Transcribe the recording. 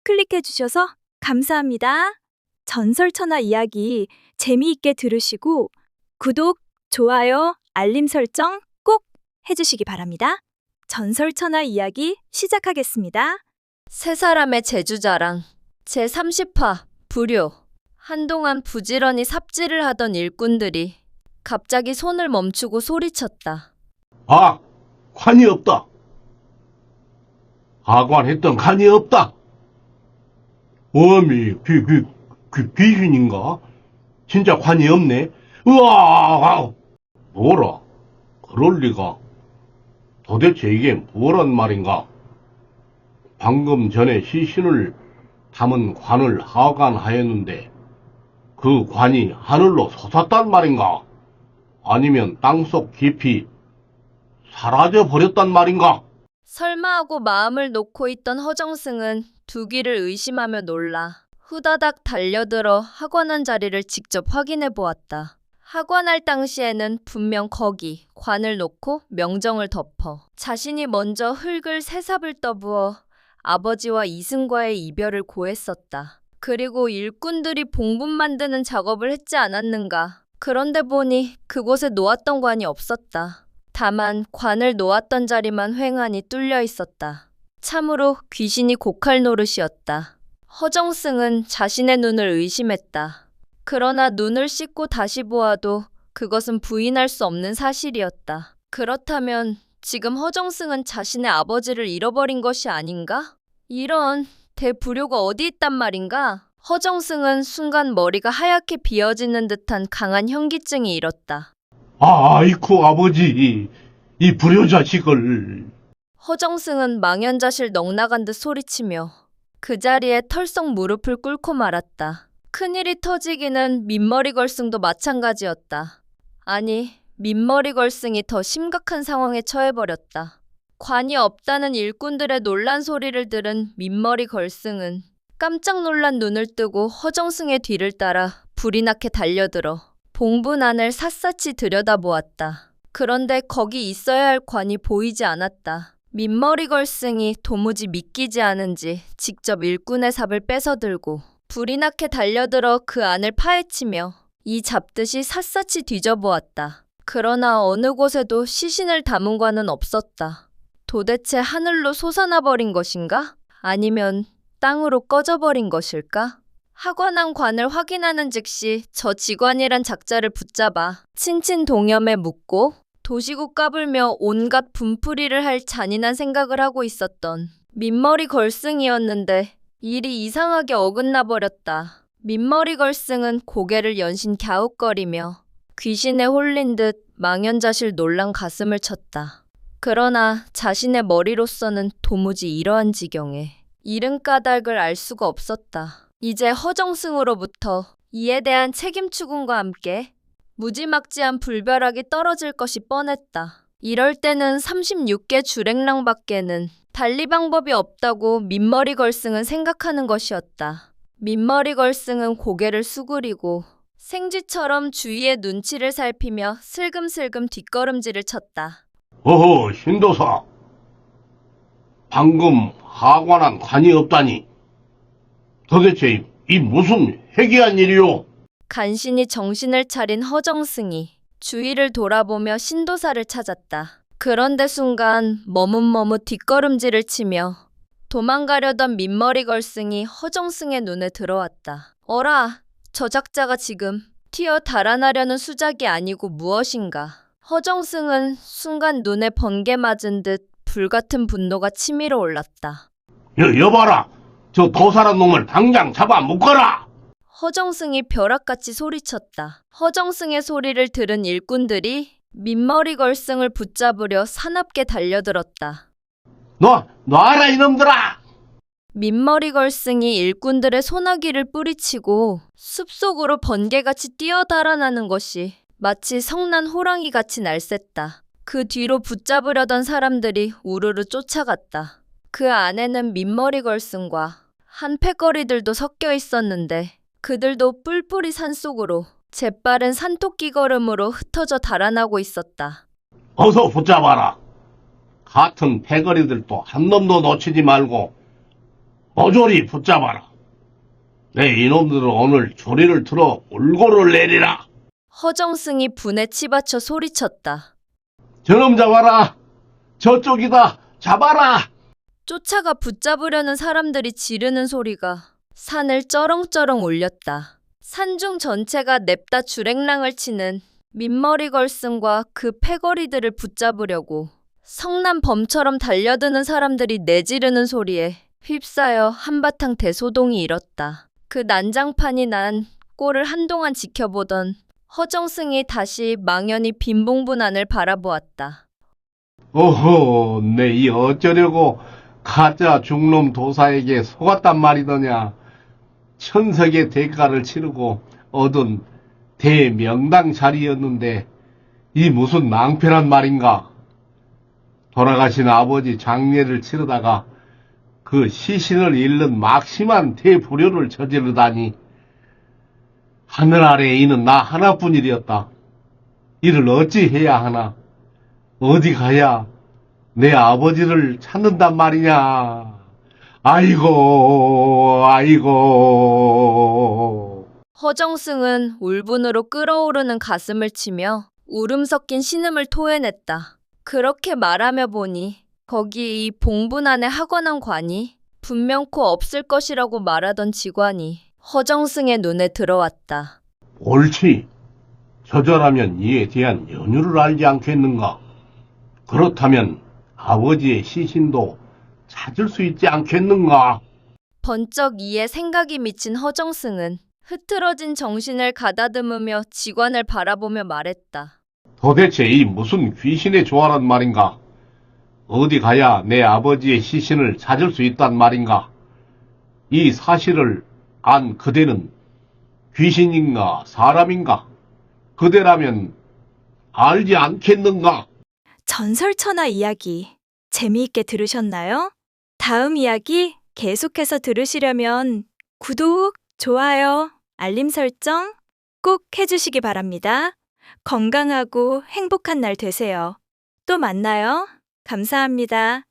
클릭해 주셔서 감사합니다. 전설천하 이야기 재미있게 들으시고 구독, 좋아요, 알림 설정 꼭 해주시기 바랍니다. 전설천하 이야기 시작하겠습니다. 세 사람의 제주자랑 제30화 불효. 한동안 부지런히 삽질을 하던 일꾼들이 갑자기 손을 멈추고 소리쳤다. 아, 관이 없다. 하관했던 관이 없다. 어미, 귀신인가? 진짜 관이 없네. 으아! 뭐라? 그럴 리가. 도대체 이게 뭐란 말인가? 방금 전에 시신을 담은 관을 하관하였는데 그 관이 하늘로 솟았단 말인가? 아니면 땅속 깊이 사라져 버렸단 말인가? 설마 하고 마음을 놓고 있던 허정승은 두 귀를 의심하며 놀라 후다닥 달려들어 하관한 자리를 직접 확인해 보았다. 하관할 당시에는 분명 거기 관을 놓고 명정을 덮어 자신이 먼저 흙을 새삽을 떠부어 아버지와 이승과의 이별을 고했었다. 그리고 일꾼들이 봉분 만드는 작업을 했지 않았는가. 그런데 보니 그곳에 놓았던 관이 없었다. 다만 관을 놓았던 자리만 휑하니 뚫려 있었다. 참으로 귀신이 곡할 노릇이었다. 허정승은 자신의 눈을 의심했다. 그러나 눈을 씻고 다시 보아도 그것은 부인할 수 없는 사실이었다. 그렇다면 지금 허정승은 자신의 아버지를 잃어버린 것이 아닌가? 이런 대불효가 어디 있단 말인가? 허정승은 순간 머리가 하얗게 비어지는 듯한 강한 현기증이 일었다. 아이쿠 아버지, 이 불효자식을. 허정승은 망연자실 넋나간 듯 소리치며 그 자리에 털썩 무릎을 꿇고 말았다. 큰일이 터지기는 민머리 걸승도 마찬가지였다. 아니, 민머리 걸승이 더 심각한 상황에 처해버렸다. 관이 없다는 일꾼들의 놀란 소리를 들은 민머리 걸승은 깜짝 놀란 눈을 뜨고 허정승의 뒤를 따라 불이 나게 달려들어 봉분 안을 샅샅이 들여다보았다. 그런데 거기 있어야 할 관이 보이지 않았다. 민머리 걸승이 도무지 믿기지 않은지 직접 일꾼의 삽을 뺏어들고 불이 나게 달려들어 그 안을 파헤치며 이 잡듯이 샅샅이 뒤져보았다. 그러나 어느 곳에도 시신을 담은 관은 없었다. 도대체 하늘로 솟아나버린 것인가? 아니면 땅으로 꺼져버린 것일까? 하관한 관을 확인하는 즉시 저 직관이란 작자를 붙잡아 친친동염에 묻고 도시국 까불며 온갖 분풀이를 할 잔인한 생각을 하고 있었던 민머리 걸승이었는데 일이 이상하게 어긋나 버렸다. 민머리 걸승은 고개를 연신 갸웃거리며 귀신에 홀린 듯 망연자실 놀란 가슴을 쳤다. 그러나 자신의 머리로서는 도무지 이러한 지경에 이른 까닭을 알 수가 없었다. 이제 허정승으로부터 이에 대한 책임 추궁과 함께 무지막지한 불벼락이 떨어질 것이 뻔했다. 이럴 때는 36개 주랭랑밖에는 달리 방법이 없다고 민머리 걸승은 생각하는 것이었다. 민머리 걸승은 고개를 수그리고 생쥐처럼 주위의 눈치를 살피며 슬금슬금 뒷걸음질을 쳤다. 어허, 신도사. 방금 하관한 관이 없다니. 도대체 이 무슨 회개한 일이오? 간신히 정신을 차린 허정승이 주위를 돌아보며 신도사를 찾았다. 그런데 순간 머뭇머뭇 뒷걸음질을 치며 도망가려던 민머리 걸승이 허정승의 눈에 들어왔다. 어라, 저 작자가 지금 튀어 달아나려는 수작이 아니고 무엇인가. 허정승은 순간 눈에 번개 맞은 듯 불같은 분노가 치밀어 올랐다. 여봐라. 저 도사란 놈을 당장 잡아 묶어라! 허정승이 벼락같이 소리쳤다. 허정승의 소리를 들은 일꾼들이 민머리 걸승을 붙잡으려 사납게 달려들었다. 놔라 이놈들아! 민머리 걸승이 일꾼들의 소나기를 뿌리치고 숲속으로 번개같이 뛰어 달아나는 것이 마치 성난 호랑이같이 날쌔다. 그 뒤로 붙잡으려던 사람들이 우르르 쫓아갔다. 그 안에는 민머리 걸승과 한패거리들도 섞여 있었는데 그들도 뿔뿔이 산속으로 재빠른 산토끼 걸음으로 흩어져 달아나고 있었다. 어서 붙잡아라. 같은 패거리들도 한 놈도 놓치지 말고 어조리 붙잡아라. 내 이놈들은 오늘 조리를 틀어 울고를 내리라. 허정승이 분에 치받쳐 소리쳤다. 저놈 잡아라. 저쪽이다. 잡아라. 쫓아가 붙잡으려는 사람들이 지르는 소리가 산을 쩌렁쩌렁 올렸다. 산중 전체가 냅다 주랭랑을 치는 민머리 걸승과 그 패거리들을 붙잡으려고 성난 범처럼 달려드는 사람들이 내지르는 소리에 휩싸여 한바탕 대소동이 일었다. 그 난장판이 난 꼴을 한동안 지켜보던 허정승이 다시 망연히 빈봉분안을 바라보았다. 오호, 내 이 어쩌려고 가짜 중놈 도사에게 속았단 말이더냐. 천석의 대가를 치르고 얻은 대명당 자리였는데 이 무슨 낭패란 말인가. 돌아가신 아버지 장례를 치르다가 그 시신을 잃는 막심한 대불효를 저지르다니. 하늘 아래에 있는 나 하나뿐이었다. 이를 어찌 해야 하나. 어디 가야 내 아버지를 찾는단 말이냐. 아이고, 아이고. 허정승은 울분으로 끓어오르는 가슴을 치며 울음 섞인 신음을 토해냈다. 그렇게 말하며 보니 거기 이 봉분안의 학원한 관이 분명코 없을 것이라고 말하던 직관이 허정승의 눈에 들어왔다. 옳지. 저절하면 이에 대한 연유를 알지 않겠는가? 그렇다면 아버지의 시신도 찾을 수 있지 않겠는가? 번쩍 이에 생각이 미친 허정승은 흐트러진 정신을 가다듬으며 직관을 바라보며 말했다. 도대체 이 무슨 귀신의 조화란 말인가? 어디 가야 내 아버지의 시신을 찾을 수 있단 말인가? 이 사실을 안 그대는 귀신인가 사람인가? 그대라면 알지 않겠는가? 전설천하 이야기 재미있게 들으셨나요? 다음 이야기 계속해서 들으시려면 구독, 좋아요, 알림 설정 꼭 해주시기 바랍니다. 건강하고 행복한 날 되세요. 또 만나요. 감사합니다.